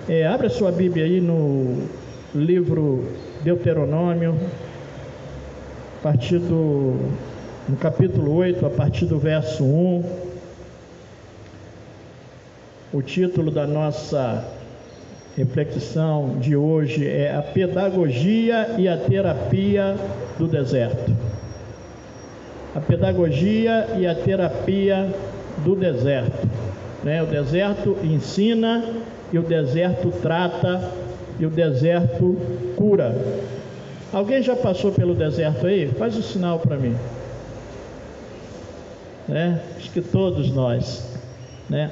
Abre a sua Bíblia aí no livro Deuteronômio, no capítulo 8, a partir do verso 1. O título da nossa reflexão de hoje é a pedagogia e a terapia do deserto. A pedagogia e a terapia do deserto. O deserto ensina, e o deserto trata, e o deserto cura. Alguém já passou pelo deserto aí? Faz o sinal para mim. Acho que todos nós.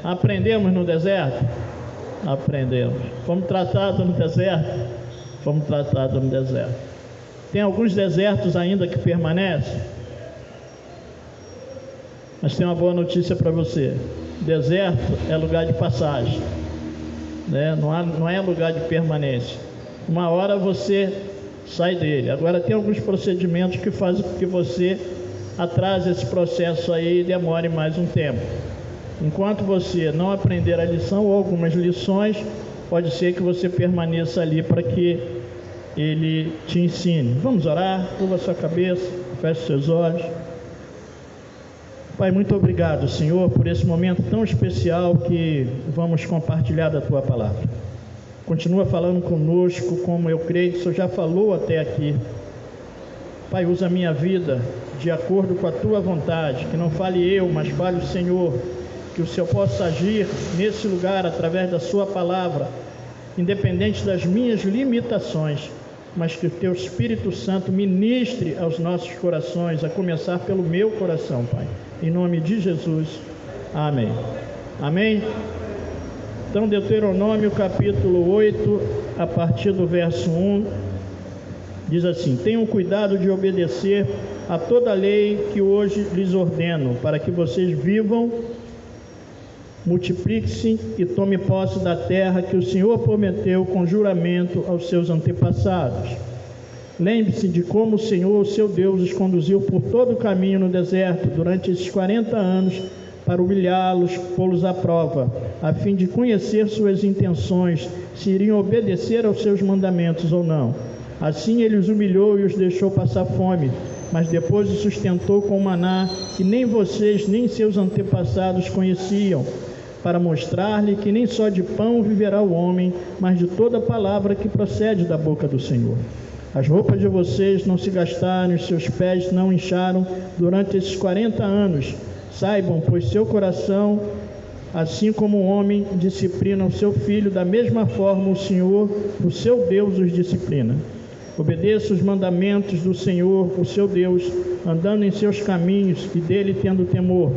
Aprendemos no deserto? Aprendemos. Fomos tratados no deserto? Fomos tratados no deserto. Tem alguns desertos ainda que permanecem? Mas tem uma boa notícia para você. Deserto é lugar de passagem, não é lugar de permanência. Uma hora você sai dele. Agora tem alguns procedimentos que fazem com que você atrase esse processo aí e demore mais um tempo. Enquanto você não aprender a lição ou algumas lições, pode ser que você permaneça ali para que ele te ensine. Vamos orar? Curva sua cabeça, feche seus olhos. Pai, muito obrigado, Senhor, por esse momento tão especial que vamos compartilhar da Tua Palavra. Continua falando conosco, como eu creio que o Senhor já falou até aqui. Pai, usa a minha vida de acordo com a Tua vontade, que não fale eu, mas fale o Senhor, que o Senhor possa agir nesse lugar através da Sua Palavra, independente das minhas limitações, mas que o Teu Espírito Santo ministre aos nossos corações, a começar pelo meu coração, Pai. Em nome de Jesus, amém. Amém? Então, Deuteronômio capítulo 8, a partir do verso 1, diz assim: tenham cuidado de obedecer a toda a lei que hoje lhes ordeno, para que vocês vivam, multipliquem-se e tomem posse da terra que o Senhor prometeu com juramento aos seus antepassados. Lembre-se de como o Senhor, o seu Deus, os conduziu por todo o caminho no deserto durante esses 40 anos para humilhá-los, pô-los à prova, a fim de conhecer suas intenções, se iriam obedecer aos seus mandamentos ou não. Assim ele os humilhou e os deixou passar fome, mas depois os sustentou com maná que nem vocês nem seus antepassados conheciam, para mostrar-lhe que nem só de pão viverá o homem, mas de toda palavra que procede da boca do Senhor. As roupas de vocês não se gastaram, os seus pés não incharam durante esses 40 anos. Saibam, pois seu coração, assim como um homem disciplina o seu filho, da mesma forma o Senhor, o seu Deus, os disciplina. Obedeça os mandamentos do Senhor, o seu Deus, andando em seus caminhos e dele tendo temor.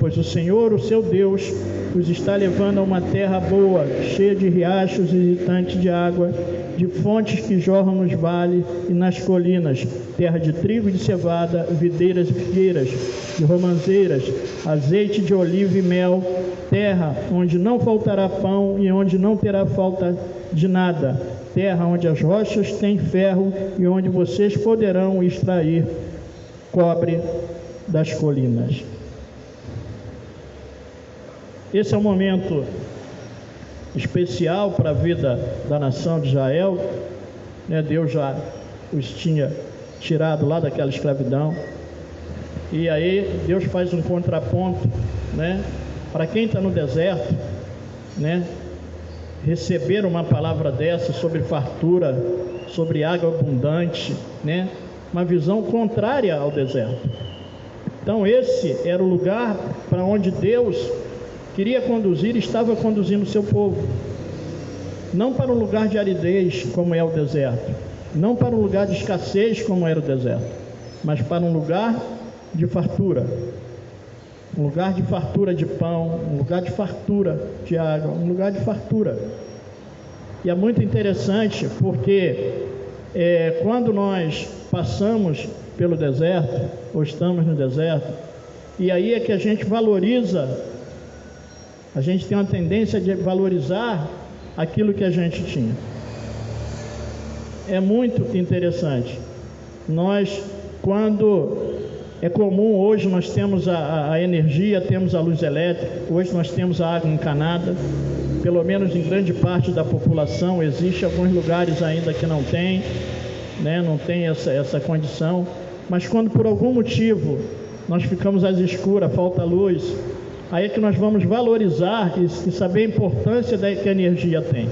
Pois o Senhor, o seu Deus, os está levando a uma terra boa, cheia de riachos hesitantes de água, de fontes que jorram nos vales e nas colinas, terra de trigo e de cevada, videiras e figueiras, de romãzeiras, azeite de oliva e mel, terra onde não faltará pão e onde não terá falta de nada, terra onde as rochas têm ferro e onde vocês poderão extrair cobre das colinas. Esse é um momento especial para a vida da nação de Israel. Deus já os tinha tirado lá daquela escravidão. E aí Deus faz um contraponto, para quem está no deserto, receber uma palavra dessa sobre fartura, sobre água abundante, uma visão contrária ao deserto. Então esse era o lugar para onde Deus queria conduzir e estava conduzindo o seu povo. Não para um lugar de aridez, como é o deserto. Não para um lugar de escassez, como era o deserto. Mas para um lugar de fartura. Um lugar de fartura de pão, um lugar de fartura de água, um lugar de fartura. E é muito interessante porque quando nós passamos pelo deserto, ou estamos no deserto, e aí é que a gente valoriza. A gente tem uma tendência de valorizar aquilo que a gente tinha. É muito interessante. Nós, quando É comum, hoje nós temos a energia, temos a luz elétrica, hoje nós temos a água encanada, pelo menos em grande parte da população. Existe alguns lugares ainda que não tem, né? Não tem essa condição, mas quando por algum motivo nós ficamos às escuras, falta luz, aí é que nós vamos valorizar e saber a importância que a energia tem.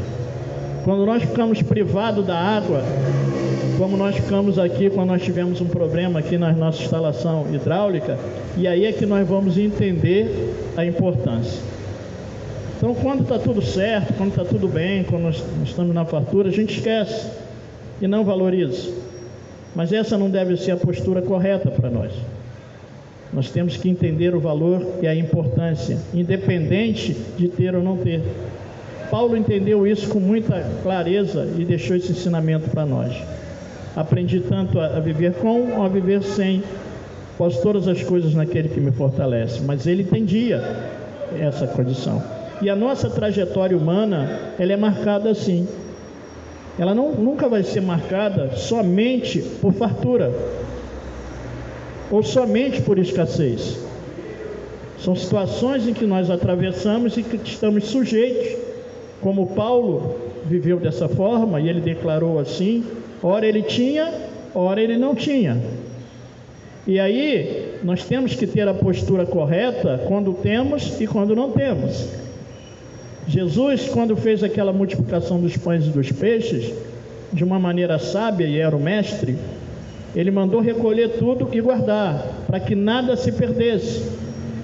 Quando nós ficamos privados da água, como nós ficamos aqui quando nós tivemos um problema aqui na nossa instalação hidráulica, e aí é que nós vamos entender a importância. Então, quando está tudo certo, quando está tudo bem, quando nós estamos na fartura, a gente esquece e não valoriza. Mas essa não deve ser a postura correta para nós. Nós temos que entender o valor e a importância, independente de ter ou não ter. Paulo entendeu isso com muita clareza e deixou esse ensinamento para nós. Aprendi tanto a viver com, a viver sem. Posso todas as coisas naquele que me fortalece. Mas ele entendia essa condição. E a nossa trajetória humana, ela é marcada assim. Ela nunca vai ser marcada somente por fartura ou somente por escassez. São situações em que nós atravessamos e que estamos sujeitos, como Paulo viveu dessa forma, e ele declarou assim: ora ele tinha, ora ele não tinha. E aí nós temos que ter a postura correta quando temos e quando não temos. Jesus, quando fez aquela multiplicação dos pães e dos peixes, de uma maneira sábia, e era o mestre, ele mandou recolher tudo e guardar, para que nada se perdesse.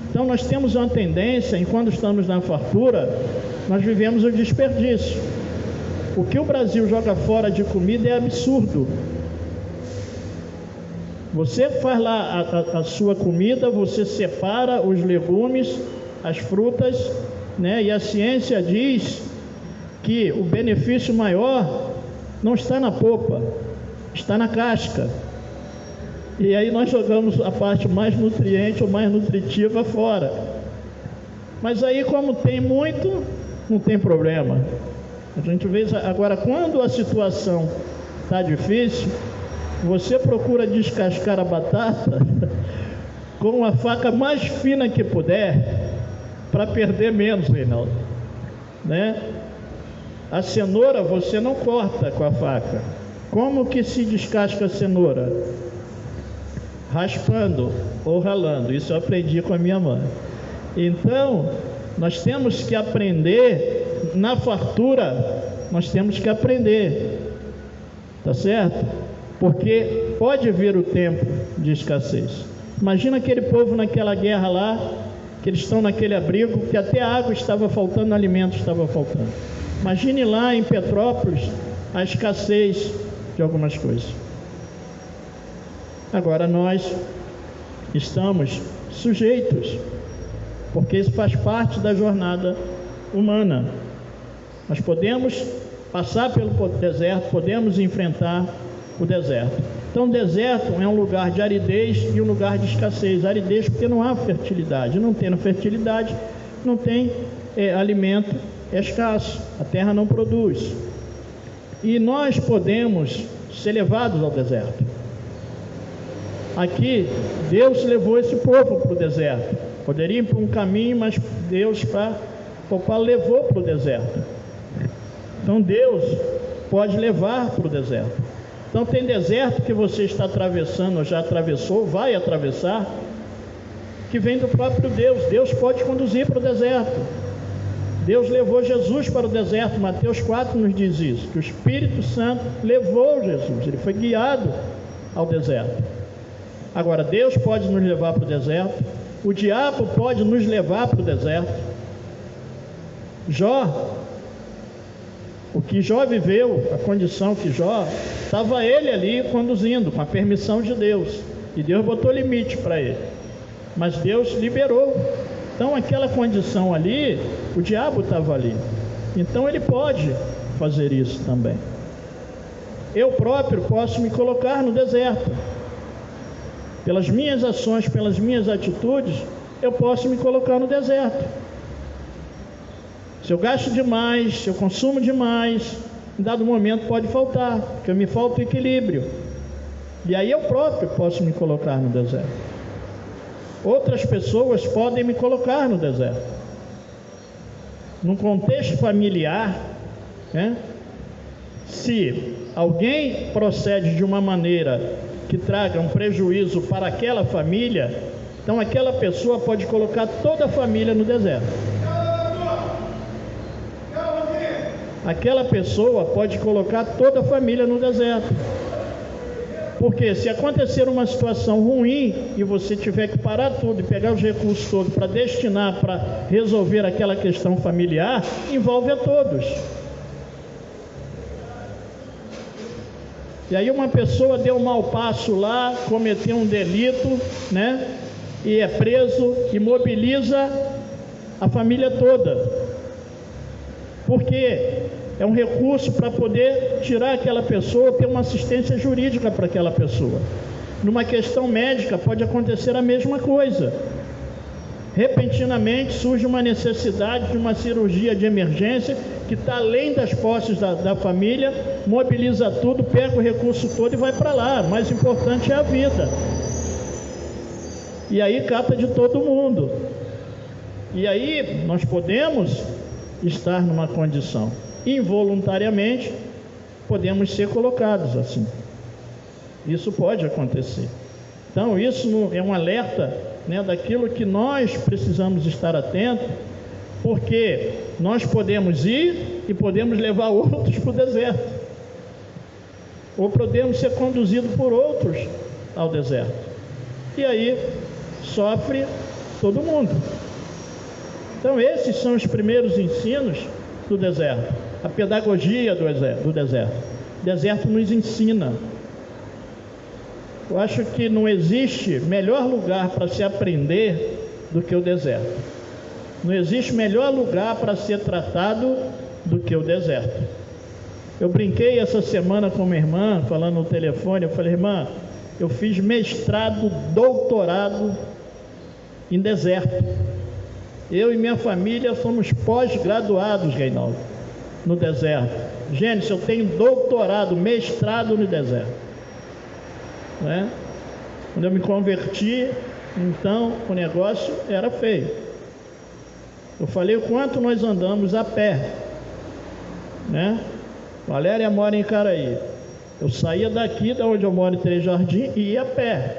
Então nós temos uma tendência, enquanto estamos na fartura, nós vivemos o desperdício. O que o Brasil joga fora de comida é absurdo. Você faz lá a sua comida, você separa os legumes, as frutas, né? E a ciência diz que o benefício maior não está na polpa, está na casca. E aí nós jogamos a parte mais nutriente ou mais nutritiva fora. Mas aí, como tem muito, não tem problema. A gente vê agora, quando a situação está difícil, você procura descascar a batata com a faca mais fina que puder, para perder menos, Reinaldo, né? A cenoura você não corta com a faca. Como que se descasca a cenoura? Raspando ou ralando. Isso eu aprendi com a minha mãe. Então, nós temos que aprender, na fartura, nós temos que aprender, tá certo? Porque pode vir o tempo de escassez. Imagina aquele povo naquela guerra lá, que eles estão naquele abrigo, que até água estava faltando, alimento estava faltando. Imagine lá em Petrópolis a escassez de algumas coisas. Agora nós estamos sujeitos, porque isso faz parte da jornada humana. Nós podemos passar pelo deserto, podemos enfrentar o deserto. Então o deserto é um lugar de aridez e um lugar de escassez. Aridez porque não há fertilidade. Não tendo fertilidade, não tem alimento, é escasso. A terra não produz. E nós podemos ser levados ao deserto. Aqui, Deus levou esse povo para o deserto. Poderia ir por um caminho, mas Deus levou para o deserto. Então Deus pode levar para o deserto. Então tem deserto que você está atravessando, ou já atravessou, vai atravessar, que vem do próprio Deus. Deus pode conduzir para o deserto. Deus levou Jesus para o deserto. Mateus 4 nos diz isso, que o Espírito Santo levou Jesus, ele foi guiado ao deserto. Agora, Deus pode nos levar para o deserto, o diabo pode nos levar para o deserto. Jó, o que Jó viveu, a condição que Jó, estava ele ali conduzindo, com a permissão de Deus, e Deus botou limite para ele, mas Deus liberou. Então aquela condição ali, o diabo estava ali, então ele pode fazer isso também. Eu próprio posso me colocar no deserto, pelas minhas ações, pelas minhas atitudes, eu posso me colocar no deserto. Se eu gasto demais, se eu consumo demais, em dado momento pode faltar, porque me falta o equilíbrio. E aí eu próprio posso me colocar no deserto. outras pessoas podem me colocar no deserto. Num contexto familiar, né? Se alguém procede de uma maneira que traga um prejuízo para aquela família, então aquela pessoa pode colocar toda a família no deserto. Aquela pessoa pode colocar toda a família no deserto. Porque se acontecer uma situação ruim e você tiver que parar tudo e pegar os recursos todos para destinar para resolver aquela questão familiar, envolve a todos. E aí uma pessoa deu um mau passo lá, cometeu um delito, né? E é preso e mobiliza a família toda. Porque é um recurso para poder tirar aquela pessoa, ter uma assistência jurídica para aquela pessoa. Numa questão médica pode acontecer a mesma coisa. Repentinamente surge uma necessidade de uma cirurgia de emergência que está além das posses da família, mobiliza tudo, pega o recurso todo e vai para lá. O mais importante é a vida. E aí cata de todo mundo. E aí nós podemos estar numa condição, involuntariamente, podemos ser colocados assim. Isso pode acontecer. Então isso é um alerta, né, daquilo que nós precisamos estar atentos, porque nós podemos ir e podemos levar outros para o deserto, ou podemos ser conduzidos por outros ao deserto, e aí sofre todo mundo. Então esses são os primeiros ensinos do deserto, a pedagogia do deserto. O deserto nos ensina. Eu acho que não existe melhor lugar para se aprender do que o deserto. Não existe melhor lugar para ser tratado do que o deserto. Eu brinquei essa semana com uma irmã, falando no telefone, eu falei: irmã, eu fiz mestrado, doutorado em deserto. Eu e minha família somos pós-graduados, Reinaldo, no deserto. Gênesis, eu tenho doutorado, mestrado no deserto. Né? Quando eu me converti, então o negócio era feio. Eu falei o quanto nós andamos a pé, né? Valéria mora em Icaraí. Eu saía daqui, da onde eu moro, em Três Jardim, e ia a pé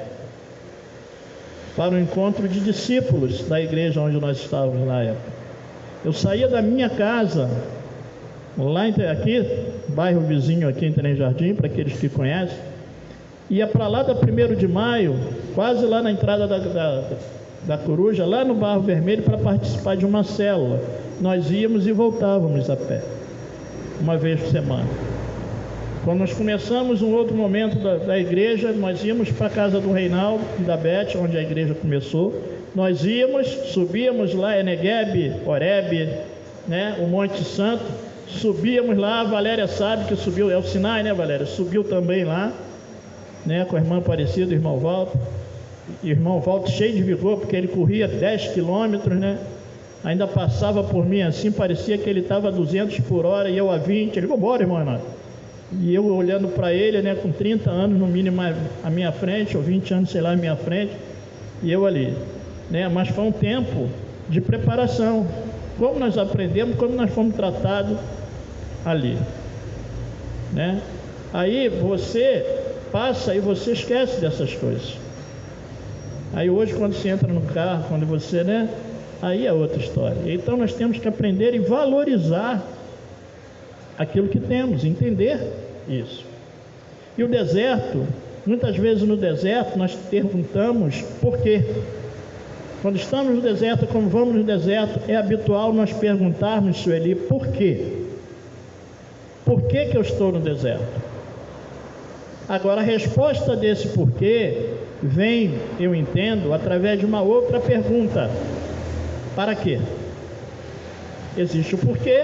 para o encontro de discípulos da igreja onde nós estávamos na época. Eu saía da minha casa, lá aqui, bairro vizinho aqui em Três Jardim, para aqueles que conhecem, ia para lá da 1º de maio, quase lá na entrada da Coruja, lá no Barro Vermelho, para participar de uma célula. Nós íamos e voltávamos a pé, uma vez por semana. Quando nós começamos um outro momento da igreja, nós íamos para a casa do Reinaldo e da Beth, onde a igreja começou. Nós íamos, subíamos lá, Negueb, Horebe, né, o Monte Santo, subíamos lá. A Valéria sabe que subiu, é o Sinai, né, Valéria? Subiu também lá, né, com a irmã Aparecida, o irmão Walter. E o irmão Walter cheio de vigor, porque ele corria 10 quilômetros, né? Ainda passava por mim assim, parecia que ele estava a 200 por hora e eu a 20. Ele falou: bora, irmão Renato. E eu olhando para ele, né, com 30 anos no mínimo à minha frente, ou 20 anos, sei lá, à minha frente, e eu ali, né? Mas foi um tempo de preparação. Como nós aprendemos, como nós fomos tratados ali, né? Aí você passa e você esquece dessas coisas. Aí hoje, quando você entra no carro, quando você, né, aí é outra história. Então nós temos que aprender e valorizar aquilo que temos, entender isso. E o deserto, muitas vezes no deserto nós perguntamos por quê. Quando estamos no deserto, como vamos no deserto, é habitual nós perguntarmos, Sueli, por quê? Por que que eu estou no deserto? Agora a resposta desse porquê vem, eu entendo, através de uma outra pergunta: para quê? Existe o porquê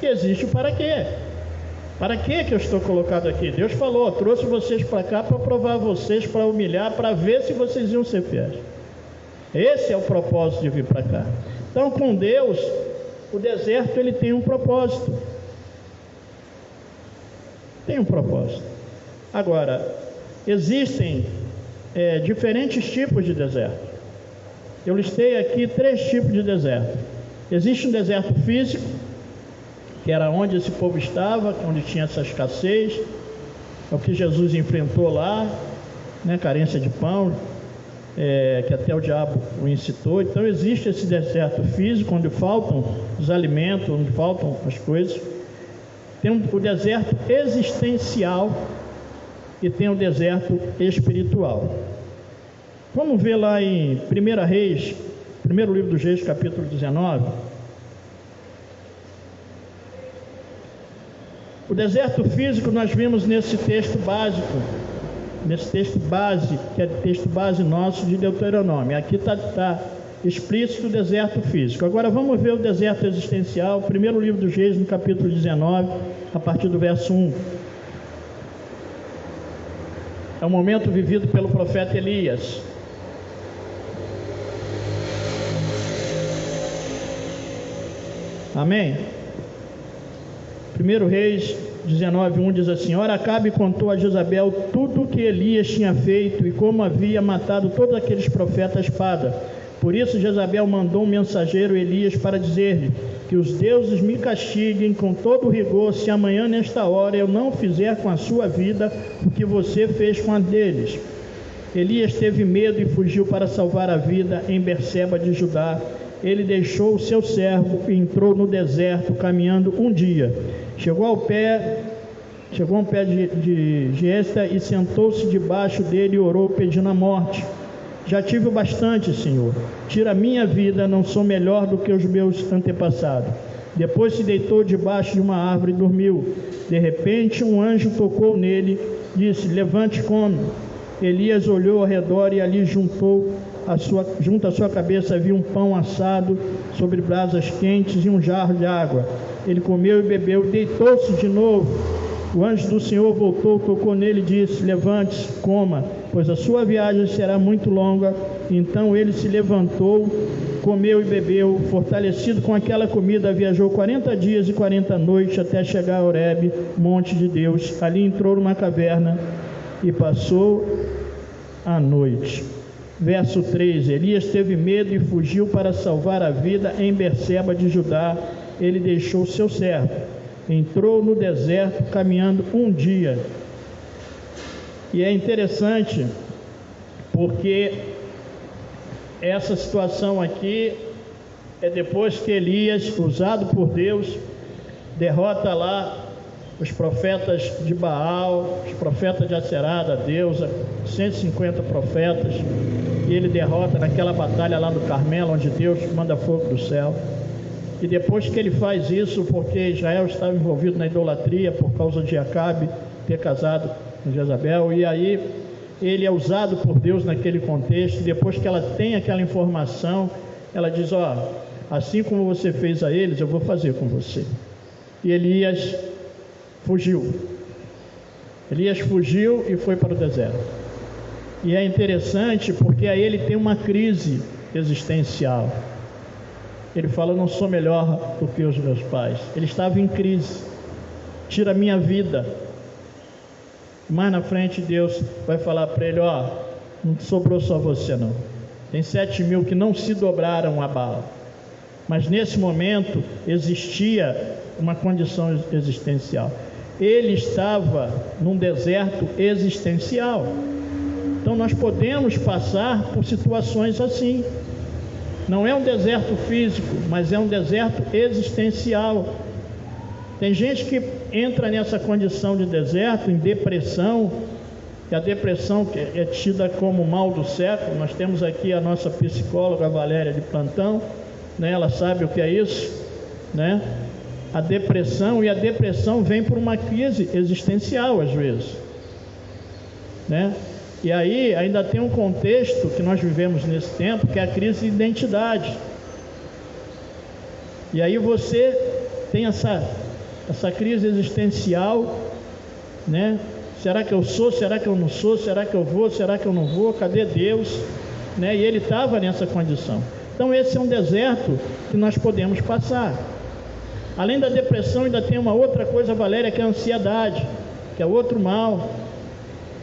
e existe o para quê. Para quê que eu estou colocado aqui? Deus falou: trouxe vocês para cá para provar vocês, para humilhar, para ver se vocês iam ser fiéis. Esse é o propósito de vir para cá. Então, com Deus, o deserto ele tem um propósito. Tem um propósito. Agora, existem diferentes tipos de deserto. Eu listei aqui 3 tipos de deserto. Existe um deserto físico, que era onde esse povo estava, onde tinha essa escassez, é o que Jesus enfrentou lá, né? Carência de pão, que até o diabo o incitou. Então existe esse deserto físico, onde faltam os alimentos, onde faltam as coisas. Tem o deserto existencial e tem o deserto espiritual. Vamos ver lá em 1 Reis, primeiro livro dos Reis, capítulo 19. O deserto físico nós vimos nesse texto básico, nesse texto base, que é o texto base nosso de Deuteronômio. Aqui está explícito o deserto físico. Agora vamos ver o deserto existencial, primeiro livro dos Reis, no capítulo 19, a partir do verso 1. É o momento vivido pelo profeta Elias. Amém? 1 Reis 19:1 diz assim: Ora, Acabe contou a Jezabel tudo o que Elias tinha feito e como havia matado todos aqueles profetas à espada. Por isso Jezabel mandou um mensageiro Elias para dizer-lhe: que os deuses me castiguem com todo rigor se amanhã nesta hora eu não fizer com a sua vida o que você fez com a deles. Elias teve medo e fugiu para salvar a vida em Berseba de Judá. Ele deixou o seu servo e entrou no deserto, caminhando um dia. Chegou a um pé de Giesta e sentou-se debaixo dele e orou, pedindo a morte. Já tive o bastante, Senhor. Tira a minha vida, não sou melhor do que os meus antepassados. Depois se deitou debaixo de uma árvore e dormiu. De repente, um anjo tocou nele, disse: Levante e come. Elias olhou ao redor e ali junto à sua cabeça havia um pão assado sobre brasas quentes e um jarro de água. Ele comeu e bebeu, deitou-se de novo. O anjo do Senhor voltou, tocou nele e disse: Levante-se, coma, pois a sua viagem será muito longa. Então ele se levantou, comeu e bebeu. Fortalecido com aquela comida, viajou 40 dias e 40 noites até chegar a Horebe, monte de Deus. Ali entrou numa caverna e passou a noite. Verso 3: Elias teve medo e fugiu para salvar a vida em Berseba de Judá. Ele deixou seu servo, entrou no deserto caminhando um dia. E é interessante porque essa situação aqui é depois que Elias, usado por Deus, derrota lá os profetas de Baal, os profetas de Aserá, da deusa, 150 profetas, e ele derrota naquela batalha lá do Carmelo, onde Deus manda fogo do céu. E depois que ele faz isso, porque Israel estava envolvido na idolatria por causa de Acabe ter casado com Jezabel, e aí ele é usado por Deus naquele contexto. E depois que ela tem aquela informação, ela diz: assim como você fez a eles, eu vou fazer com você. E Elias fugiu. Elias fugiu e foi para o deserto. E é interessante porque aí ele tem uma crise existencial. Ele fala: eu não sou melhor do que os meus pais. Ele estava em crise. Tira a minha vida. Mais na frente Deus vai falar para ele: não sobrou só você não. Tem 7.000 que não se dobraram a Baal. Mas nesse momento existia uma condição existencial. Ele estava num deserto existencial. Então nós podemos passar por situações assim. Não é um deserto físico, mas é um deserto existencial. Tem gente que entra nessa condição de deserto, em depressão, e a depressão é tida como mal do século. Nós temos aqui a nossa psicóloga Valéria de plantão, né? Ela sabe o que é isso, né? A depressão, e a depressão vem por uma crise existencial às vezes, né? E aí ainda tem um contexto que nós vivemos nesse tempo, que é a crise de identidade. E aí você tem essa crise existencial, né? Será que eu sou? Será que eu não sou? Será que eu vou? Será que eu não vou? Cadê Deus? Né? E ele estava nessa condição. Então esse é um deserto que nós podemos passar. Além da depressão, ainda tem uma outra coisa, Valéria, que é a ansiedade, que é outro mal.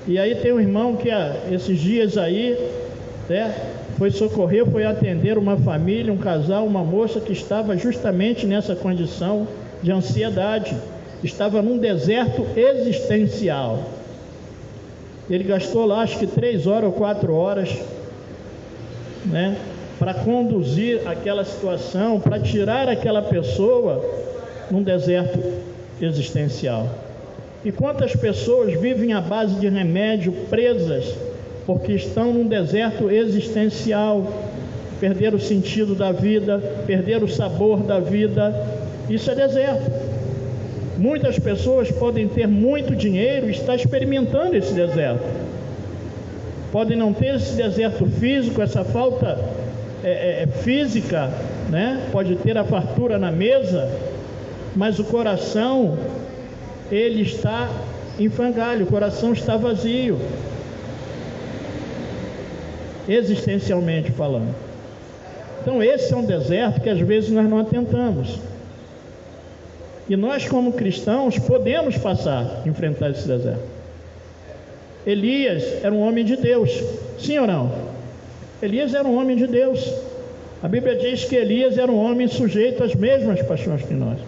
E aí tem um irmão que esses dias aí, né, foi socorrer, foi atender uma família, um casal, uma moça que estava justamente nessa condição de ansiedade, estava num deserto existencial. Ele gastou lá acho que 3 horas ou 4 horas, né, para conduzir aquela situação, para tirar aquela pessoa num deserto existencial. E quantas pessoas vivem à base de remédio, presas, porque estão num deserto existencial, perderam o sentido da vida, perderam o sabor da vida. Isso é deserto. Muitas pessoas podem ter muito dinheiro e estar experimentando esse deserto. Podem não ter esse deserto físico, essa falta física, né? Pode ter a fartura na mesa, mas o coração, ele está em frangalho, o coração está vazio, existencialmente falando. Então esse é um deserto que às vezes nós não atentamos. E nós, como cristãos, podemos enfrentar esse deserto. Elias era um homem de Deus, sim ou não? Elias era um homem de Deus. A Bíblia diz que Elias era um homem sujeito às mesmas paixões que nós.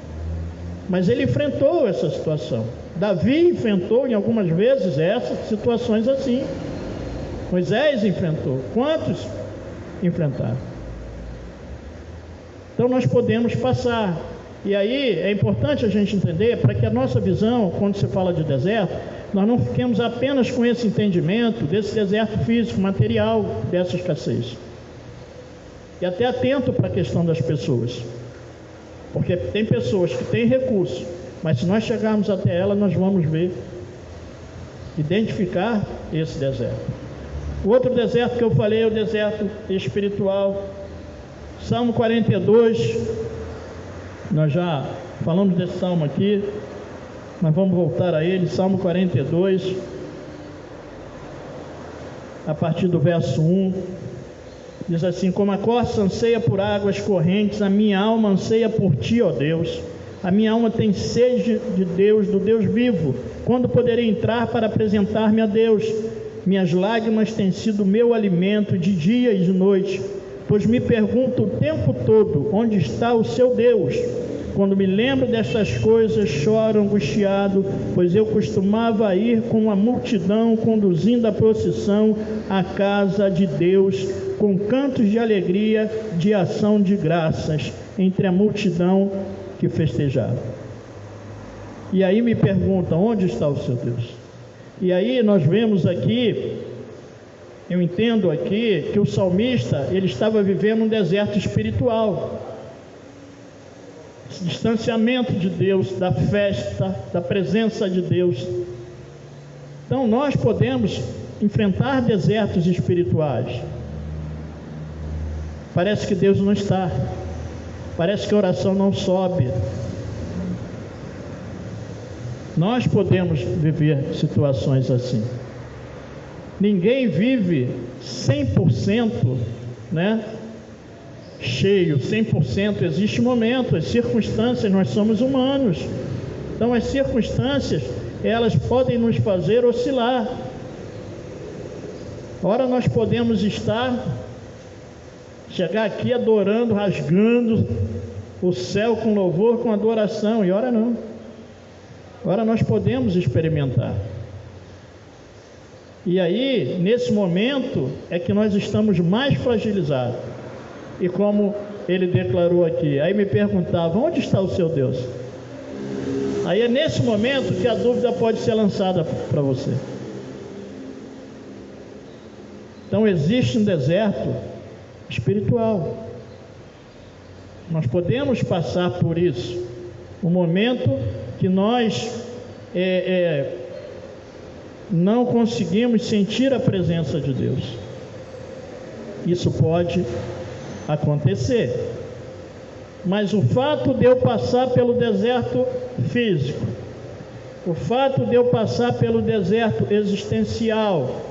Mas ele enfrentou essa situação. Davi enfrentou em algumas vezes essas situações assim. Moisés enfrentou. Quantos enfrentaram? Então nós podemos passar. E aí é importante a gente entender, para que a nossa visão, quando se fala de deserto, nós não fiquemos apenas com esse entendimento desse deserto físico, material, dessa escassez. E até atento para a questão das pessoas. Porque tem pessoas que têm recurso, mas se nós chegarmos até ela, nós vamos ver, identificar esse deserto. O outro deserto que eu falei é o deserto espiritual. Salmo 42, nós já falamos desse salmo aqui, mas vamos voltar a ele. Salmo 42, a partir do verso 1, diz assim: como a corça anseia por águas correntes, a minha alma anseia por ti, ó Deus. A minha alma tem sede de Deus, do Deus vivo. Quando poderei entrar para apresentar-me a Deus? Minhas lágrimas têm sido meu alimento de dia e de noite, pois me pergunto o tempo todo: onde está o seu Deus? Quando me lembro destas coisas, choro angustiado, pois eu costumava ir com a multidão, conduzindo a procissão à casa de Deus, com cantos de alegria, de ação de graças, entre a multidão que festejava. E aí me perguntam: onde está o seu Deus? E aí nós vemos aqui, eu entendo aqui, que o salmista, ele estava vivendo um deserto espiritual. Esse distanciamento de Deus, da festa, da presença de Deus. Então nós podemos enfrentar desertos espirituais. Parece que Deus não está, parece que a oração não sobe. Nós podemos viver situações assim. Ninguém vive 100%, né, cheio, 100%. Existe momento, as circunstâncias, nós somos humanos. Então as circunstâncias, elas podem nos fazer oscilar. Ora nós podemos chegar aqui adorando, rasgando o céu com louvor, com adoração, e ora não. Ora nós podemos experimentar. E aí, nesse momento, é que nós estamos mais fragilizados. E como ele declarou aqui, aí me perguntavam: onde está o seu Deus? Aí é nesse momento que a dúvida pode ser lançada para você. Então existe um deserto espiritual. Nós podemos passar por isso. O momento que nós não conseguimos sentir a presença de Deus. Isso pode acontecer. Mas o fato de eu passar pelo deserto físico, o fato de eu passar pelo deserto existencial,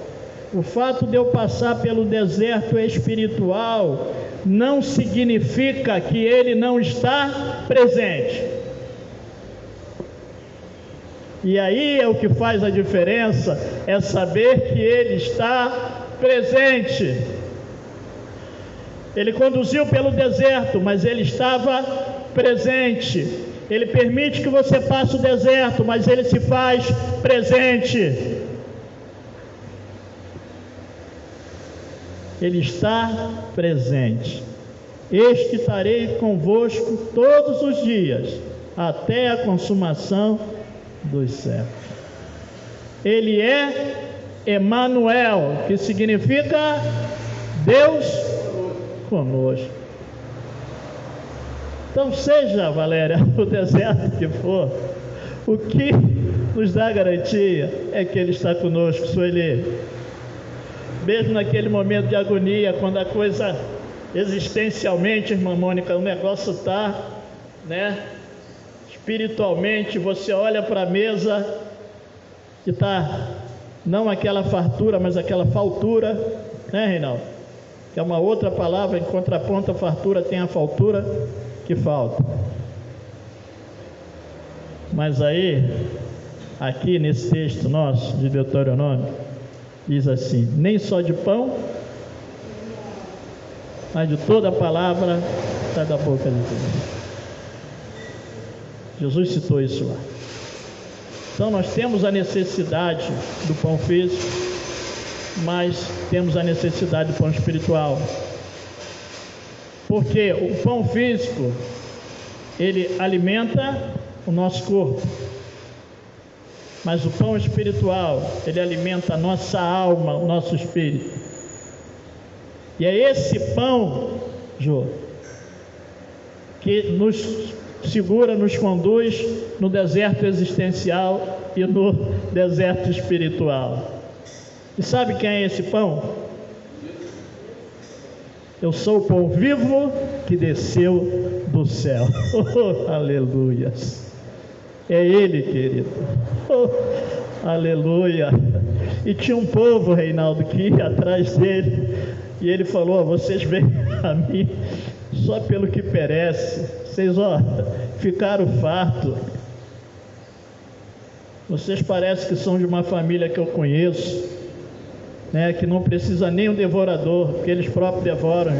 o fato de eu passar pelo deserto espiritual, não significa que ele não está presente. E aí é o que faz a diferença, é saber que ele está presente. Ele conduziu pelo deserto, mas Ele estava presente. Ele permite que você passe o deserto, mas Ele se faz presente. Ele está presente. Eis que estarei convosco todos os dias, até a consumação dos séculos. Ele é Emanuel, que significa Deus conosco. Então, seja, Valéria, o deserto que for, o que nos dá garantia é que Ele está conosco, Sueli. Mesmo naquele momento de agonia, quando a coisa existencialmente, irmã Mônica, o negócio está, espiritualmente, você olha para a mesa que está, não aquela fartura, mas aquela faltura, Reinaldo? Que é uma outra palavra, em contraponto à fartura tem a faltura que falta. Mas aí, aqui nesse texto nosso de Deuteronômio, diz assim: nem só de pão, mas de toda a palavra sai da boca de Deus. Jesus citou isso lá. Então nós temos a necessidade do pão físico, mas temos a necessidade do pão espiritual. Porque o pão físico, ele alimenta o nosso corpo. Mas o pão espiritual, ele alimenta a nossa alma, o nosso espírito. E é esse pão, Jô, que nos segura, nos conduz no deserto existencial e no deserto espiritual. E sabe quem é esse pão? Eu sou o pão vivo que desceu do céu. Oh, aleluias! É Ele, querido. Oh, aleluia! E tinha um povo, Reinaldo, que ia atrás dele, e ele falou: vocês vêm a mim só pelo que perece. Vocês, ficaram fartos. Vocês parecem que são de uma família que eu conheço, que não precisa nem um devorador, porque eles próprios devoram,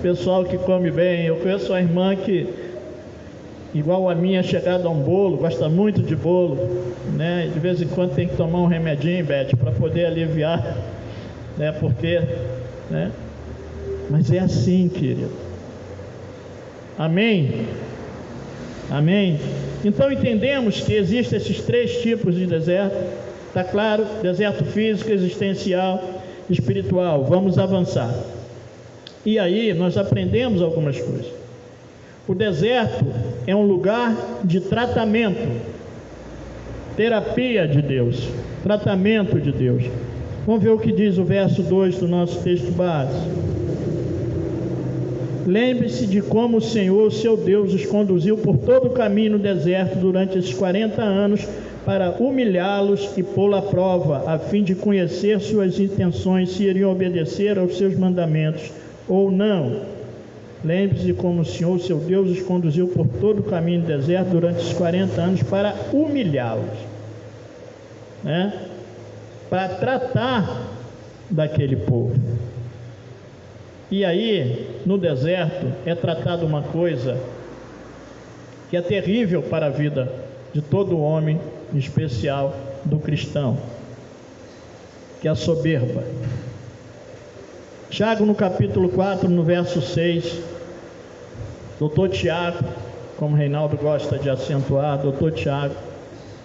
Pessoal que come bem. Eu conheço uma irmã que, igual a minha, é chegada a um bolo, gosta muito de bolo, de vez em quando tem que tomar um remedinho, Beth, para poder aliviar, porque, mas é assim, querido. Amém? Amém? Então entendemos que existem esses três tipos de deserto, está claro? Deserto físico, existencial, espiritual. Vamos avançar. E aí nós aprendemos algumas coisas. O deserto é um lugar de tratamento, terapia de Deus, tratamento de Deus. Vamos ver o que diz o verso 2 do nosso texto base. Lembre-se de como o Senhor, seu Deus, os conduziu por todo o caminho no deserto durante esses 40 anos para humilhá-los e pô-los à prova, a fim de conhecer suas intenções, se iriam obedecer aos seus mandamentos ou não. Lembre-se de como o Senhor, seu Deus, os conduziu por todo o caminho do deserto durante esses 40 anos para humilhá-los, para tratar daquele povo. E aí, no deserto, é tratada uma coisa que é terrível para a vida de todo homem, em especial do cristão, que é a soberba. Tiago, no capítulo 4, no verso 6, doutor Tiago, como Reinaldo gosta de acentuar, doutor Tiago,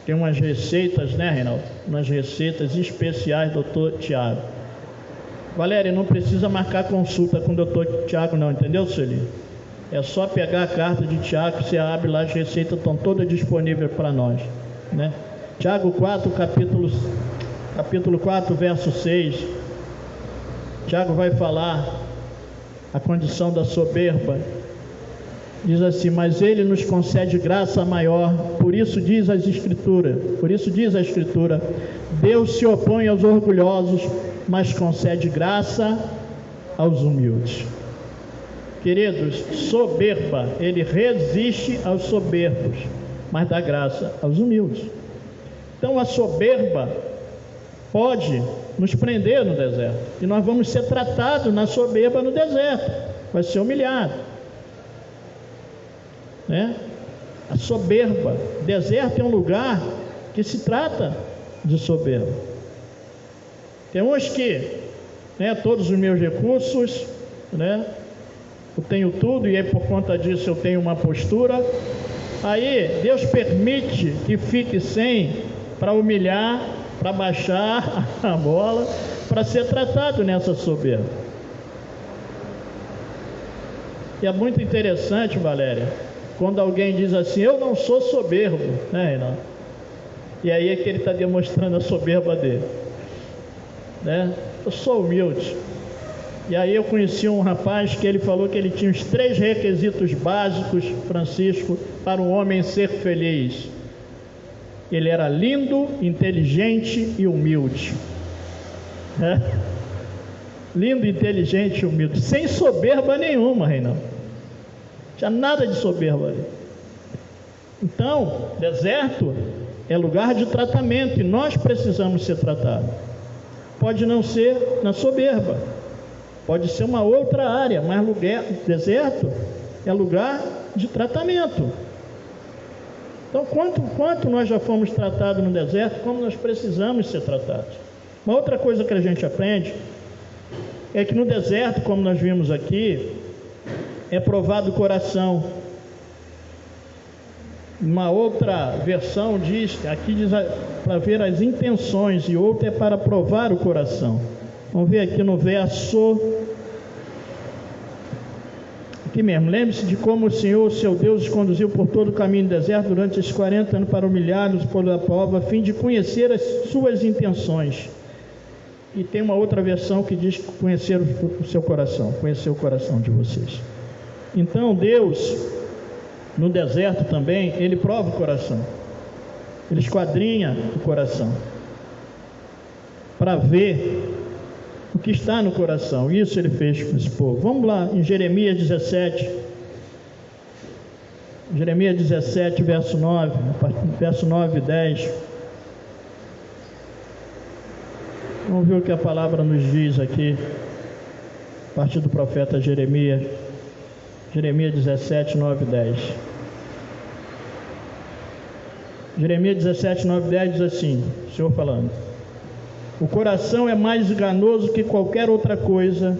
tem umas receitas, Reinaldo? Umas receitas especiais, doutor Tiago. Valéria, não precisa marcar consulta com o doutor Tiago não, entendeu, Sueli? É só pegar a carta de Tiago, você abre lá, as receitas estão todas disponíveis para nós, Tiago 4, capítulo 4, verso 6, Tiago vai falar a condição da soberba. Diz assim: mas Ele nos concede graça maior, por isso diz a Escritura, Deus se opõe aos orgulhosos, mas concede graça aos humildes. Queridos, soberba, Ele resiste aos soberbos, mas dá graça aos humildes. Então a soberba pode nos prender no deserto, e nós vamos ser tratados na soberba no deserto, vai ser humilhado, né? A soberba, deserto é um lugar que se trata de soberba. Tem uns que, né, todos os meus recursos, né, eu tenho tudo, e aí por conta disso eu tenho uma postura. Aí Deus permite que fique sem, para humilhar, para baixar a bola, para ser tratado nessa soberba. E é muito interessante, Valéria, quando alguém diz assim: eu não sou soberbo, né, Reinaldo? E aí é que ele está demonstrando a soberba dele, né? Eu sou humilde. E aí eu conheci um rapaz que ele falou que ele tinha os 3 requisitos básicos, Francisco, para um homem ser feliz. Ele era lindo, inteligente e humilde, né? Lindo, inteligente e humilde, sem soberba nenhuma, Reinaldo. Não tinha nada de soberba ali. Então, deserto é lugar de tratamento, e nós precisamos ser tratados. Pode não ser na soberba, pode ser uma outra área, mas deserto é lugar de tratamento. Então, quanto nós já fomos tratados no deserto, como nós precisamos ser tratados. Uma outra coisa que a gente aprende é que no deserto, como nós vimos aqui, é provado o coração. Uma outra versão diz, aqui diz para ver as intenções, e outra é para provar o coração. Vamos ver aqui no verso, aqui mesmo: lembre-se de como o Senhor, seu Deus, os conduziu por todo o caminho do deserto durante esses 40 anos para humilhar-nos por da prova, a fim de conhecer as suas intenções. E tem uma outra versão que diz conhecer o seu coração, conhecer o coração de vocês. Então Deus, no deserto também, Ele prova o coração, Ele esquadrinha o coração, para ver o que está no coração. Isso Ele fez com esse povo. Vamos lá, em Jeremias 17, verso 9 e 10. Vamos ver o que a palavra nos diz aqui, a partir do profeta Jeremias. Jeremias 17, 9 e 10. Jeremias 17, 9 e 10 diz assim, o Senhor falando: o coração é mais enganoso que qualquer outra coisa,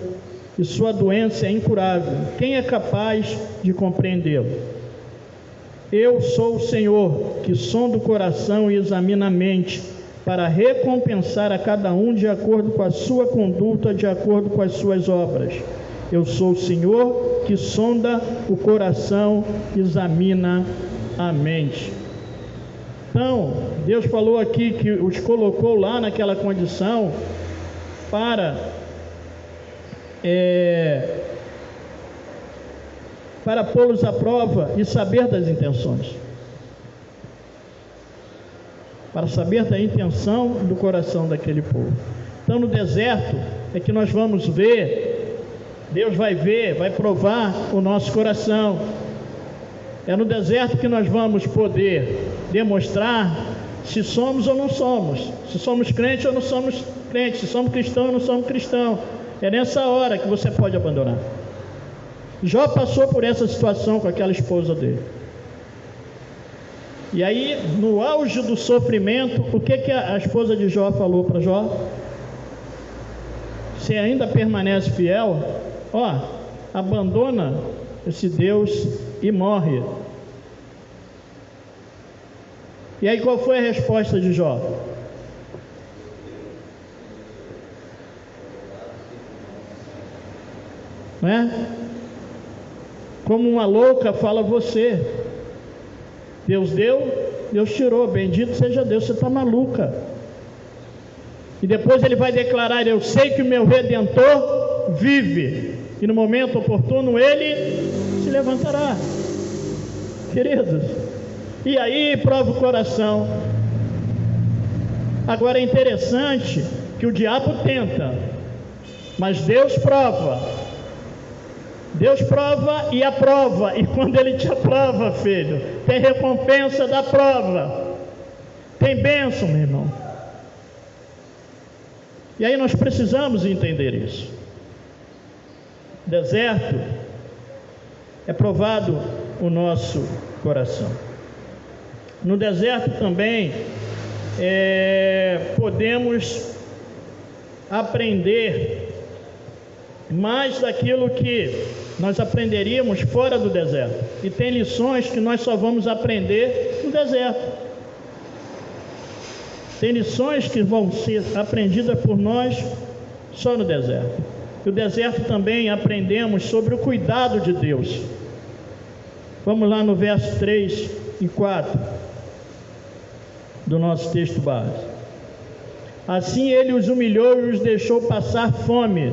e sua doença é incurável. Quem é capaz de compreendê-lo? Eu sou o Senhor, que sonda o coração e examina a mente, para recompensar a cada um de acordo com a sua conduta, de acordo com as suas obras. Eu sou o Senhor, que sonda o coração, examina a mente. Então, Deus falou aqui que os colocou lá naquela condição para pô-los à prova e saber das intenções. Para saber da intenção do coração daquele povo. Então, no deserto é que nós vamos ver, Deus vai ver, vai provar o nosso coração. É no deserto que nós vamos poder demonstrar se somos ou não somos, se somos crentes ou não somos crentes, se somos cristãos ou não somos cristãos. É nessa hora que você pode abandonar. Jó passou por essa situação com aquela esposa dele. E aí, no auge do sofrimento, o que a esposa de Jó falou para Jó? Você ainda permanece fiel? Abandona esse Deus e morre. E aí, qual foi a resposta de Jó? Não é? Como uma louca fala você. Deus deu, Deus tirou, bendito seja Deus, você está maluca. E depois ele vai declarar: eu sei que o meu Redentor vive, e no momento oportuno ele se levantará. Queridos, e aí prova o coração. Agora é interessante que o diabo tenta, mas Deus prova. Deus prova e aprova, e quando Ele te aprova, filho, tem recompensa da prova, tem bênção, meu irmão. E aí nós precisamos entender isso. Deserto é provado o nosso coração. No deserto também podemos aprender mais daquilo que nós aprenderíamos fora do deserto. E tem lições que nós só vamos aprender no deserto. Tem lições que vão ser aprendidas por nós só no deserto. No deserto também aprendemos sobre o cuidado de Deus. Vamos lá no verso 3 e 4 do nosso texto base. Assim ele os humilhou e os deixou passar fome,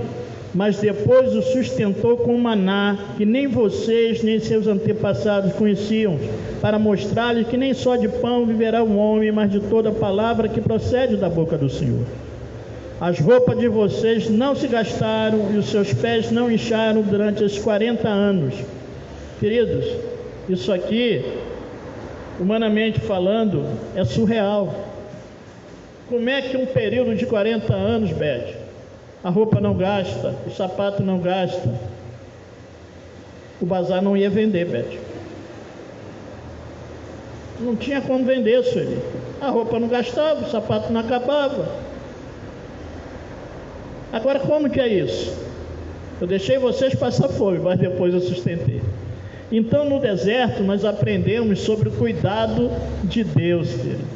mas depois os sustentou com maná, que nem vocês nem seus antepassados conheciam, para mostrar-lhes que nem só de pão viverá o homem, mas de toda palavra que procede da boca do Senhor. As roupas de vocês não se gastaram e os seus pés não incharam durante esses 40 anos. Queridos, isso aqui, humanamente falando, é surreal. Como é que um período de 40 anos, Beth, a roupa não gasta, o sapato não gasta, o bazar não ia vender, Beth? Não tinha como vender, Sueli. A roupa não gastava, o sapato não acabava. Agora, como que é isso? Eu deixei vocês passar fome, mas depois eu sustentei. Então, no deserto, nós aprendemos sobre o cuidado de Deus, querido.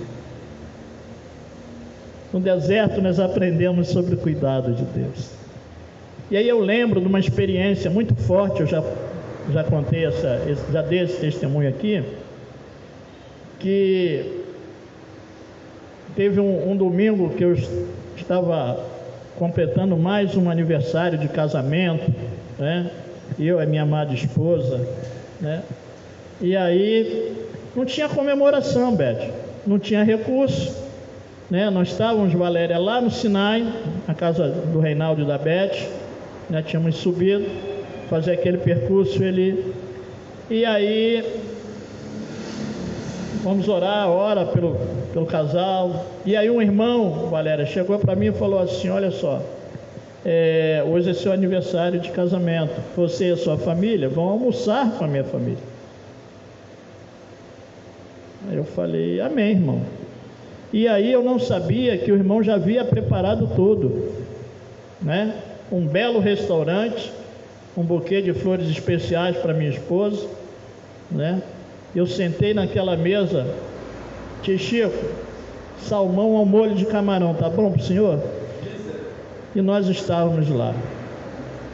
No deserto, nós aprendemos sobre o cuidado de Deus. E aí eu lembro de uma experiência muito forte, eu já contei já dei esse testemunho aqui, que teve um domingo que eu estava completando mais um aniversário de casamento, né? Eu e minha amada esposa, né? E aí não tinha comemoração, Beth, não tinha recurso, né? Nós estávamos, Valéria, lá no Sinai, na casa do Reinaldo e da Beth, né? Tínhamos subido, fazer aquele percurso ali, e aí vamos orar, ora pelo casal. E aí um irmão, Valéria, chegou para mim e falou assim: olha só, hoje é seu aniversário de casamento, você e a sua família vão almoçar com a minha família. Aí eu falei: amém, irmão. E aí eu não sabia que o irmão já havia preparado tudo, né? Um belo restaurante, um buquê de flores especiais para minha esposa, né? Eu sentei naquela mesa: tio Chico, salmão ao molho de camarão, tá bom para o senhor? E nós estávamos lá.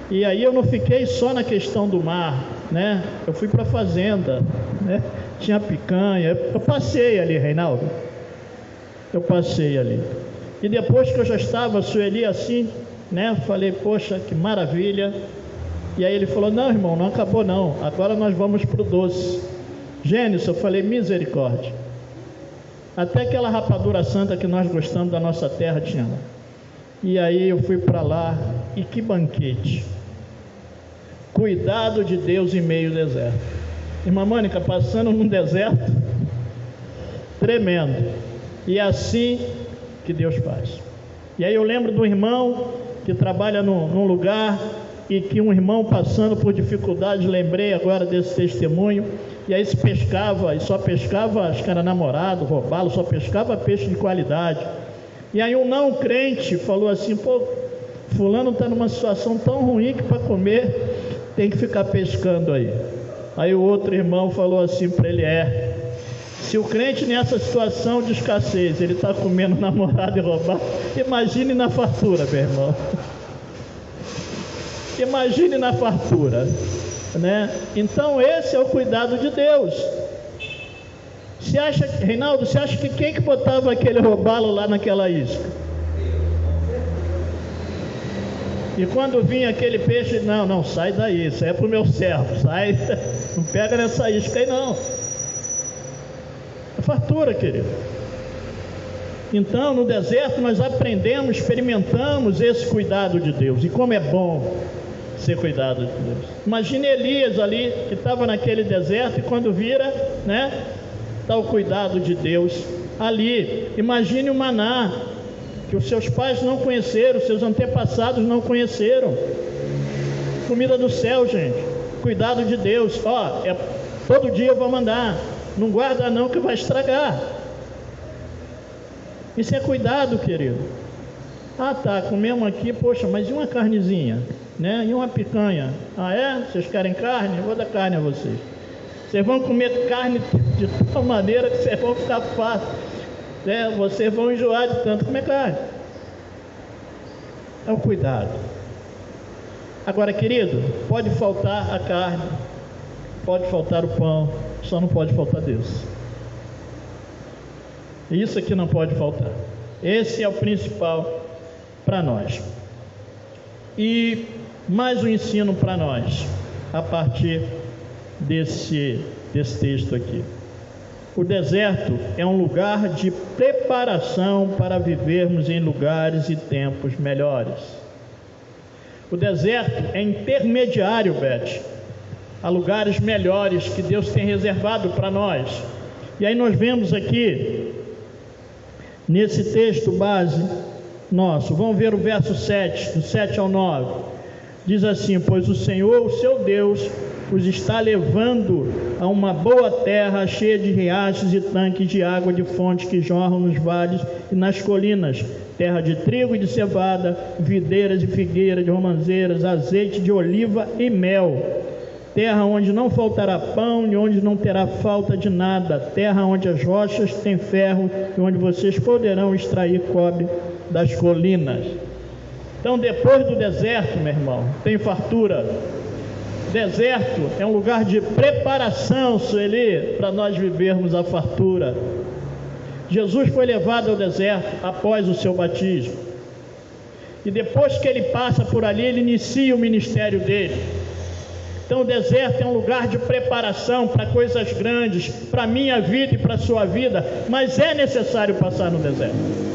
E aí eu não fiquei só na questão do mar, né? Eu fui para a fazenda, né? Tinha picanha, eu passei ali, Reinaldo. Eu passei ali. E depois que eu já estava, Sueli, assim, né? Falei: poxa, que maravilha. E aí ele falou: não, irmão, não acabou não, agora nós vamos para o doce. Gênesis, eu falei: misericórdia. Até aquela rapadura santa que nós gostamos da nossa terra tinha lá. E aí eu fui para lá, e que banquete. Cuidado de Deus em meio ao deserto. Irmã Mônica, passando num deserto tremendo. E é assim que Deus faz. E aí eu lembro do irmão que trabalha num lugar, e que um irmão passando por dificuldades, lembrei agora desse testemunho. E aí se pescava, e só pescava, acho que era namorado, roubá-lo, só pescava peixe de qualidade. E aí um não crente falou assim: pô, fulano está numa situação tão ruim que para comer tem que ficar pescando aí. Aí o outro irmão falou assim para ele: se o crente nessa situação de escassez, ele está comendo namorado e roubado, imagine na fartura, meu irmão. Imagine na fartura, né? Então esse é o cuidado de Deus. Você acha, Reinaldo, você acha que quem que botava aquele robalo lá naquela isca? E quando vinha aquele peixe: não, sai daí, isso é para o meu servo, sai, não pega nessa isca aí não. É fartura, querido. Então no deserto nós aprendemos, experimentamos esse cuidado de Deus, e como é bom ser cuidado de Deus. Imagine Elias ali, que estava naquele deserto, e quando vira, né, está o cuidado de Deus ali. Imagine o maná, que os seus pais não conheceram, seus antepassados não conheceram. Comida do céu, gente. Cuidado de Deus. Todo dia eu vou mandar. Não guarda não que vai estragar. Isso é cuidado, querido. Comemos aqui, poxa, mas e uma carnezinha? Né? E uma picanha? Vocês querem carne? Eu vou dar carne a vocês. Vocês vão comer carne de tal maneira que vocês vão ficar fácil. Vocês vão enjoar de tanto comer carne. É o cuidado. Agora, querido, pode faltar a carne, pode faltar o pão, só não pode faltar Deus. Isso aqui não pode faltar. Esse é o principal para nós. E mais um ensino para nós, a partir desse texto aqui. O deserto é um lugar de preparação para vivermos em lugares e tempos melhores. O deserto é intermediário, Beth, a lugares melhores que Deus tem reservado para nós. E aí nós vemos aqui, nesse texto base nosso, vamos ver o verso 7, do 7 ao 9. Diz assim: pois o Senhor, o seu Deus, os está levando a uma boa terra cheia de riachos e tanques de água de fontes que jorram nos vales e nas colinas, terra de trigo e de cevada, videiras e figueiras, de romãzeiras, azeite de oliva e mel, terra onde não faltará pão e onde não terá falta de nada, terra onde as rochas têm ferro e onde vocês poderão extrair cobre das colinas. Então, depois do deserto, meu irmão, tem fartura. Deserto é um lugar de preparação, Sueli, para nós vivermos a fartura. Jesus foi levado ao deserto após o seu batismo. E depois que ele passa por ali, ele inicia o ministério dele. Então, o deserto é um lugar de preparação para coisas grandes, para a minha vida e para a sua vida. Mas é necessário passar no deserto.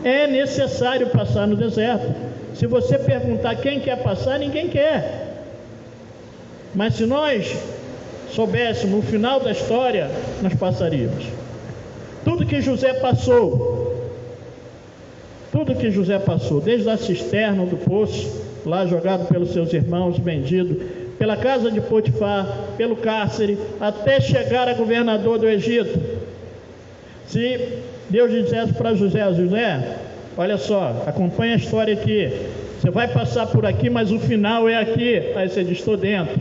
É necessário passar no deserto. Se você perguntar quem quer passar, ninguém quer. Mas se nós soubéssemos o final da história, nós passaríamos. Tudo que José passou, desde a cisterna do poço, lá jogado pelos seus irmãos, vendido, pela casa de Potifar, pelo cárcere, até chegar a governador do Egito. Se Deus dissesse para José: olha só, acompanha a história aqui, você vai passar por aqui, mas o final é aqui. Aí você diz: estou dentro.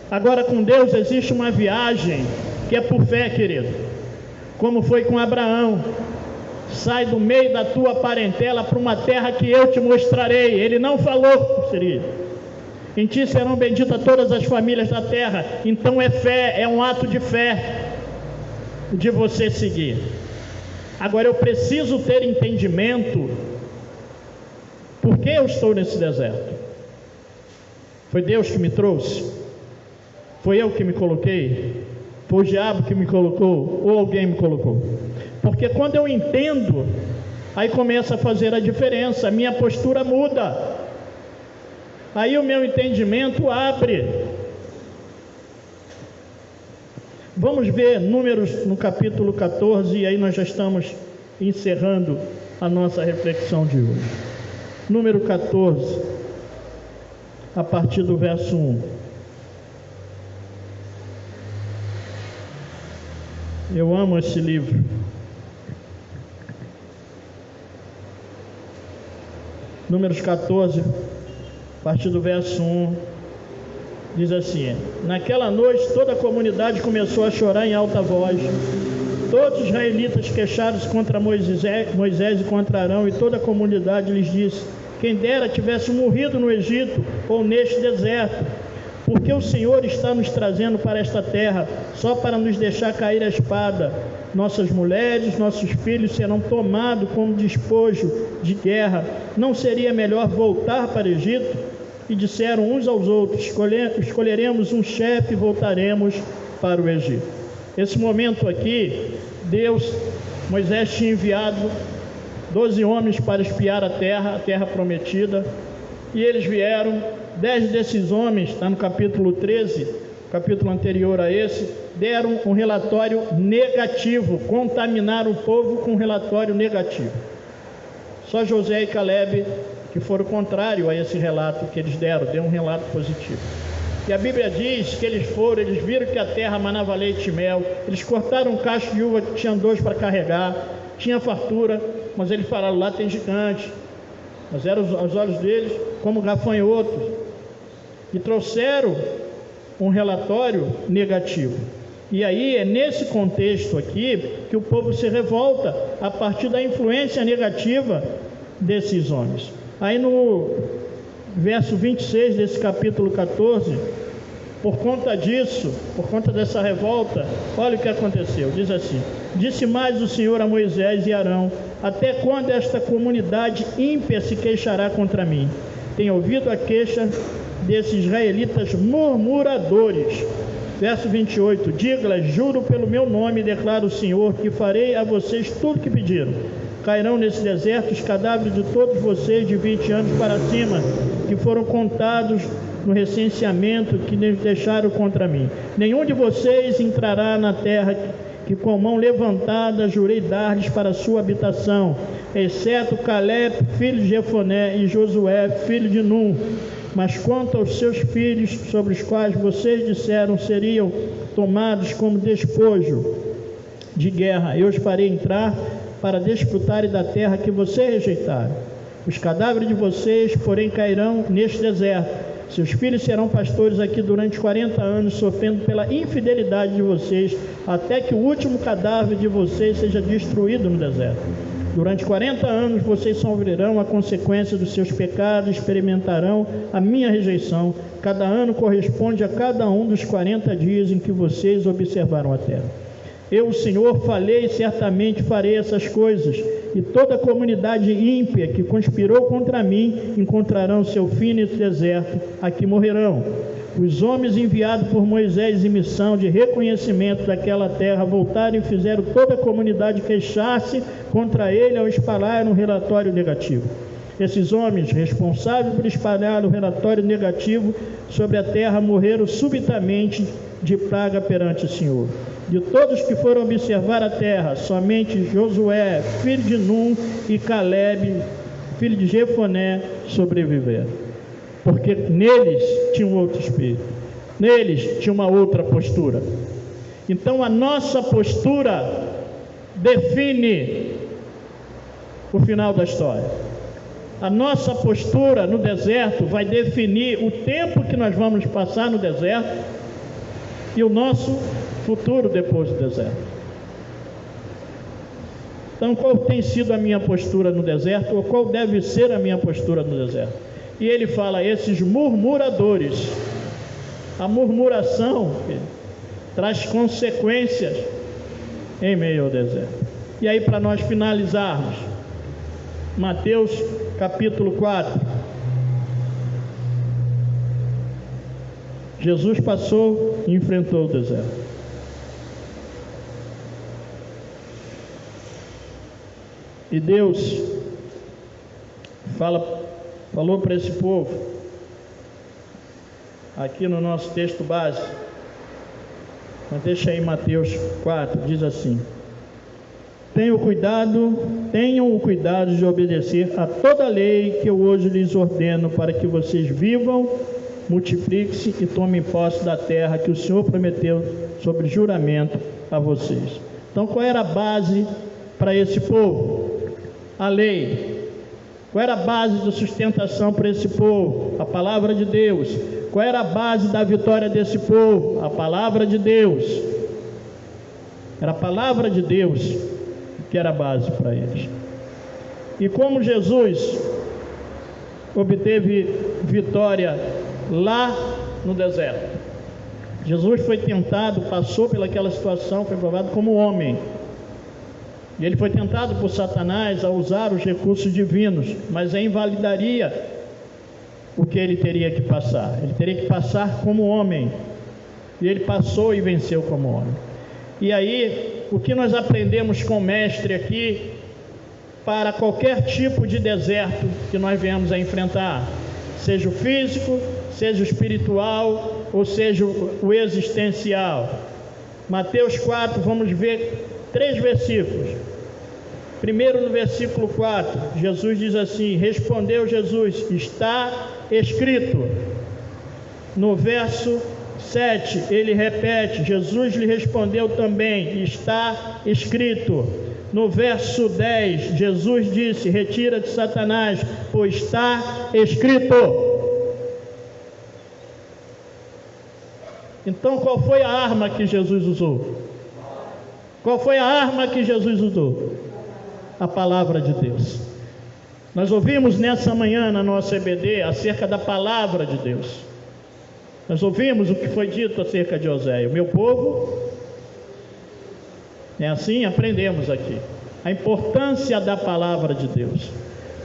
Agora, com Deus existe uma viagem que é por fé, querido. Como foi com Abraão: sai do meio da tua parentela para uma terra que eu te mostrarei. Ele não falou, seria: em ti serão benditas todas as famílias da terra. Então é fé, é um ato de fé de você seguir. Agora, eu preciso ter entendimento. Por que eu estou nesse deserto? Foi Deus que me trouxe? Foi eu que me coloquei? Foi o diabo que me colocou? Ou alguém me colocou? Porque quando eu entendo, aí começa a fazer a diferença, a minha postura muda, aí o meu entendimento abre. Vamos ver Números no capítulo 14, e aí nós já estamos encerrando a nossa reflexão de hoje. Número 14, a partir do verso 1. Eu amo esse livro. Números 14, a partir do verso 1, diz assim: naquela noite toda a comunidade começou a chorar em alta voz. Todos os israelitas queixaram-se contra Moisés e contra Arão, e toda a comunidade lhes disse: quem dera tivesse morrido no Egito ou neste deserto, porque o Senhor está nos trazendo para esta terra só para nos deixar cair a espada. Nossas mulheres, nossos filhos serão tomados como despojo de guerra. Não seria melhor voltar para o Egito? E disseram uns aos outros: escolheremos um chefe e voltaremos para o Egito. Esse momento aqui, Moisés tinha enviado 12 homens para espiar a terra prometida, e eles vieram. 10 desses homens, está no capítulo 13, capítulo anterior a esse, deram um relatório negativo, contaminaram o povo com um relatório negativo. Só Josué e Calebe, que foram contrários a esse relato que eles deram, deu um relato positivo. E a Bíblia diz que eles viram que a terra manava leite e mel, eles cortaram um cacho de uva, tinham 2 para carregar, tinha fartura, mas eles falaram, lá tem gigante, mas eram aos olhos deles como gafanhotos, e trouxeram um relatório negativo. E aí é nesse contexto aqui que o povo se revolta a partir da influência negativa desses homens. Aí no verso 26 desse capítulo 14, por conta disso, por conta dessa revolta, olha o que aconteceu, diz assim: disse mais o Senhor a Moisés e Arão: até quando esta comunidade ímpia se queixará contra mim? Tenho ouvido a queixa desses israelitas murmuradores. Verso 28, diga-lhes, juro pelo meu nome, declara o Senhor, que farei a vocês tudo que pediram. Cairão nesse deserto os cadáveres de todos vocês de 20 anos para cima, que foram contados no recenseamento que deixaram contra mim. Nenhum de vocês entrará na terra que com mão levantada jurei dar-lhes para a sua habitação, exceto Caleb, filho de Jefoné, e Josué, filho de Num. Mas quanto aos seus filhos, sobre os quais vocês disseram seriam tomados como despojo de guerra, eu os farei entrar para desfrutarem da terra que vocês rejeitaram. Os cadáveres de vocês, porém, cairão neste deserto. Seus filhos serão pastores aqui durante 40 anos, sofrendo pela infidelidade de vocês, até que o último cadáver de vocês seja destruído no deserto. Durante 40 anos vocês sofrerão a consequência dos seus pecados, experimentarão a minha rejeição. Cada ano corresponde a cada um dos 40 dias em que vocês observaram a terra. Eu, o Senhor, falei e certamente farei essas coisas, e toda a comunidade ímpia que conspirou contra mim encontrarão seu fim nesse deserto, aqui morrerão. Os homens enviados por Moisés em missão de reconhecimento daquela terra voltaram e fizeram toda a comunidade queixar-se contra ele ao espalhar um relatório negativo. Esses homens, responsáveis por espalhar o relatório negativo sobre a terra, morreram subitamente de praga perante o Senhor. De todos que foram observar a terra, somente Josué, filho de Num, e Caleb, filho de Jefoné, sobreviveram. Porque neles tinha um outro espírito, neles tinha uma outra postura. Então a nossa postura define o final da história. A nossa postura no deserto vai definir o tempo que nós vamos passar no deserto e o nosso futuro depois do deserto. Então, qual tem sido a minha postura no deserto, ou qual deve ser a minha postura no deserto? E ele fala, esses murmuradores. A murmuração traz consequências em meio ao deserto. E aí, para nós finalizarmos, Mateus capítulo 4. Jesus passou e enfrentou o deserto. E Deus falou para esse povo, aqui no nosso texto básico, mas deixa aí Mateus 4, diz assim: tenham o cuidado de obedecer a toda a lei que eu hoje lhes ordeno, para que vocês vivam, multipliquem-se e tomem posse da terra que o Senhor prometeu sobre juramento a vocês. Então, qual era a base para esse povo? A lei. Qual era a base de sustentação para esse povo? A palavra de Deus. Qual era a base da vitória desse povo? A palavra de Deus. Era a palavra de Deus que era a base para eles. E como Jesus obteve vitória lá no deserto? Jesus foi tentado, passou pelaquela situação, foi provado como homem. E ele foi tentado por Satanás a usar os recursos divinos, mas invalidaria o que ele teria que passar. Ele teria que passar como homem. E ele passou e venceu como homem. E aí, o que nós aprendemos com o mestre aqui, para qualquer tipo de deserto que nós venhamos a enfrentar, seja o físico, seja o espiritual, ou seja, o existencial. Mateus 4, vamos ver 3 versículos. Primeiro, no versículo 4, Jesus diz assim: respondeu Jesus, está escrito. No verso 7, ele repete, Jesus lhe respondeu também, está escrito. No verso 10, Jesus disse, retira-te, Satanás, pois está escrito. Então, qual foi a arma que Jesus usou? Qual foi a arma que Jesus usou? A palavra de Deus. Nós ouvimos nessa manhã na nossa EBD acerca da palavra de Deus. Nós ouvimos o que foi dito acerca de Oséia. O meu povo, é assim, aprendemos aqui. A importância da palavra de Deus.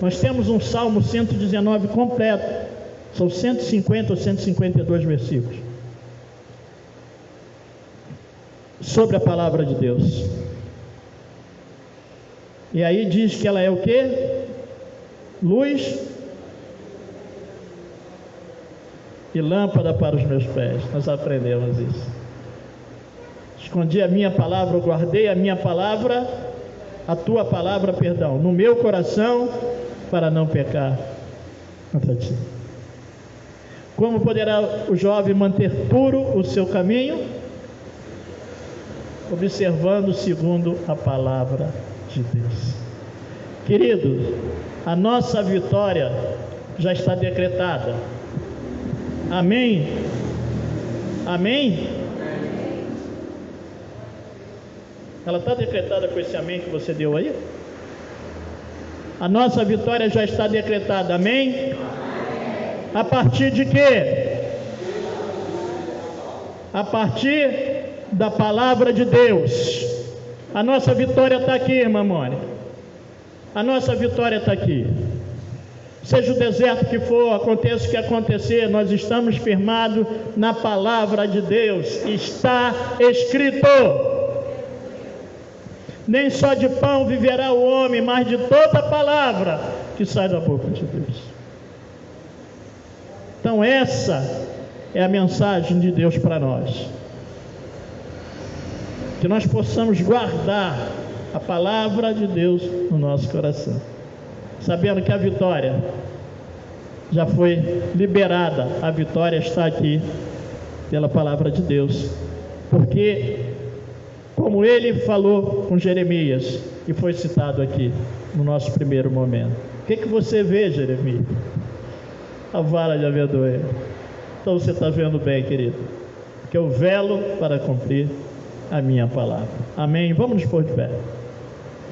Nós temos um Salmo 119 completo. São 150 ou 152 versículos. Sobre a palavra de Deus. E aí diz que ela é o quê? Luz e lâmpada para os meus pés. Nós aprendemos isso. Escondi a minha palavra, guardei a minha palavra, a tua palavra, perdão, no meu coração, para não pecar contra ti. Como poderá o jovem manter puro o seu caminho? Observando segundo a palavra de Deus. Querido, a nossa vitória já está decretada. Amém? Amém? Ela está decretada com esse amém que você deu aí? A nossa vitória já está decretada. Amém? A partir de quê? A partir da palavra de Deus. A nossa vitória está aqui, irmã Mônica. A nossa vitória está aqui. Seja o deserto que for, aconteça o que acontecer, nós estamos firmados na palavra de Deus. Está escrito: nem só de pão viverá o homem, mas de toda palavra que sai da boca de Deus. Então essa é a mensagem de Deus para nós. Que nós possamos guardar a palavra de Deus no nosso coração, sabendo que a vitória já foi liberada, a vitória está aqui pela palavra de Deus, porque como ele falou com Jeremias, e foi citado aqui no nosso primeiro momento, o que você vê, Jeremias? A vara de amendoim. Então você está vendo bem, querido, que eu velo para cumprir a minha palavra. Amém? Vamos nos pôr de pé.